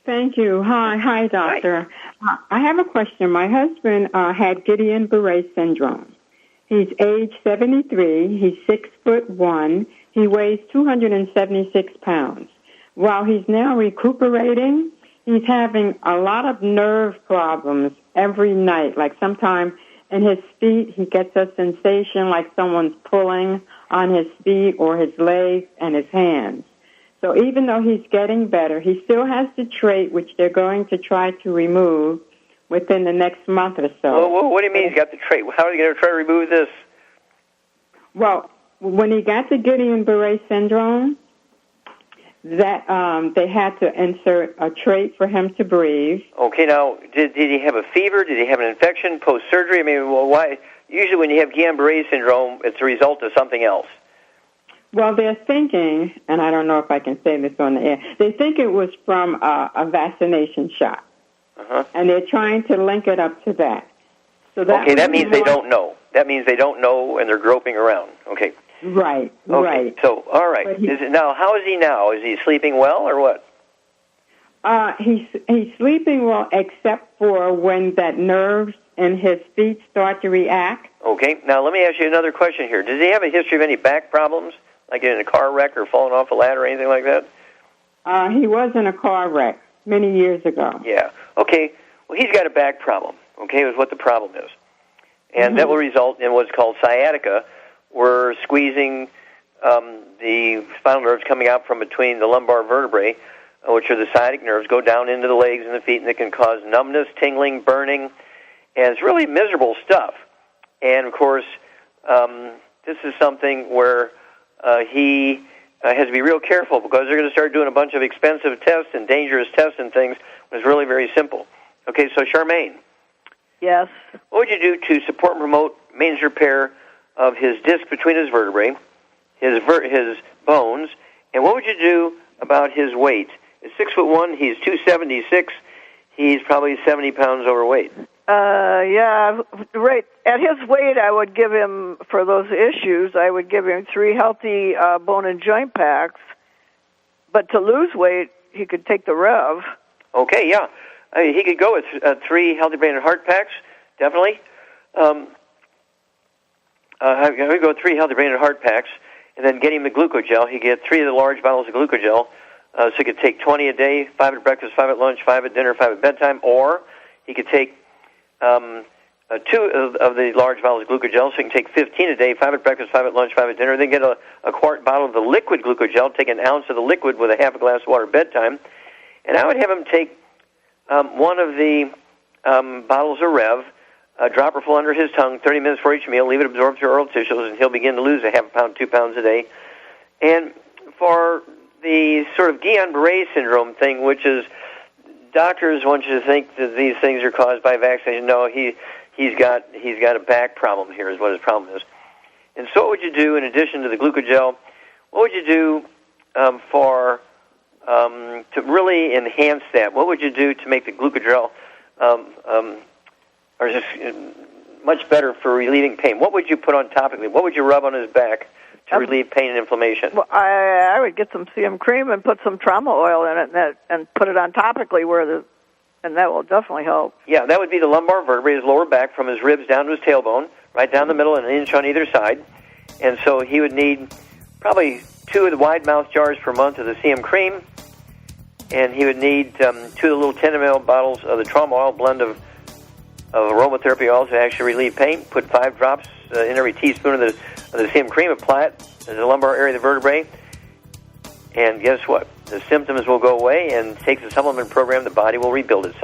Thank you. Hi, doctor. I have a question. My husband had Guillain-Barré syndrome. He's age 73. He's 6'1". He weighs 276 pounds. While he's now recuperating, he's having a lot of nerve problems every night. Like sometimes in his feet, he gets a sensation like someone's pulling on his feet or his legs and his hands. So even though he's getting better, he still has the trait which they're going to try to remove within the next month or so. Well, what do you mean he's got the trait? How are they going to try to remove this? Well, when he got the Guillain-Barré syndrome, that they had to insert a trait for him to breathe. Okay, now, did he have a fever? Did he have an infection post-surgery? I mean, well, why? Usually when you have Guillain-Barré syndrome, it's a result of something else. Well, they're thinking, and I don't know if I can say this on the air, they think it was from a vaccination shot. Uh-huh. And they're trying to link it up to that. So that means they don't know. That means they don't know and they're groping around. Okay. Right, okay. Right. So, all right. Now, how is he now? Is he sleeping well or what? He's sleeping well except for when that nerves in his feet start to react. Okay. Now, let me ask you another question here. Does he have a history of any back problems, like in a car wreck or falling off a ladder or anything like that? He was in a car wreck many years ago. Yeah. Okay. Well, he's got a back problem, okay, is what the problem is. And that will result in what's called sciatica. We're squeezing the spinal nerves coming out from between the lumbar vertebrae, which are the sciatic nerves, go down into the legs and the feet, and it can cause numbness, tingling, burning, and it's really miserable stuff. And, of course, this is something where he has to be real careful because they're going to start doing a bunch of expensive tests and dangerous tests and things when it's really very simple. Okay, so Charmaine. Yes? What would you do to support and promote maintenance repair of his disc between his vertebrae, his bones, and what would you do about his weight? He's 6'1", he's 276, he's probably 70 pounds overweight. Yeah, right. At his weight, I would give him, for those issues, I would give him 3 healthy bone and joint packs. But to lose weight, he could take the Rev. Okay, yeah. I mean, he could go with 3 healthy brain and heart packs, definitely. I would go with 3 healthy brain and heart packs, and then get him the glucogel. He get 3 of the large bottles of glucogel, so he could take 20 a day, 5 at breakfast, 5 at lunch, 5 at dinner, 5 at bedtime, or he could take 2 of the large bottles of glucogel, so he can take 15 a day, 5 at breakfast, 5 at lunch, 5 at dinner, then get a quart bottle of the liquid glucogel, take an ounce of the liquid with a half a glass of water at bedtime, and I would have him take one of the bottles of Rev, a dropper full under his tongue, 30 minutes for each meal, leave it absorb through oral tissues, and he'll begin to lose a half a pound, 2 pounds a day. And for the sort of Guillain-Barré syndrome thing, which is doctors want you to think that these things are caused by vaccination. No, he's got a back problem here is what his problem is. And so what would you do in addition to the glucogel? What would you do to really enhance that? What would you do to make the glucogel or just much better for relieving pain? What would you put on topically? What would you rub on his back to relieve pain and inflammation? Well, I would get some CM cream and put some trauma oil in it and put it on topically and that will definitely help. Yeah, that would be the lumbar vertebrae, his lower back, from his ribs down to his tailbone, right down the middle and an inch on either side. And so he would need probably 2 of the wide mouth jars per month of the CM cream, and he would need 2 of the little 10 ml bottles of the trauma oil, blend of aromatherapy oils to actually relieve pain. Put 5 drops in every teaspoon of the CM cream, apply it to the lumbar area of the vertebrae, and guess what? The symptoms will go away, and takes a supplement program, the body will rebuild itself.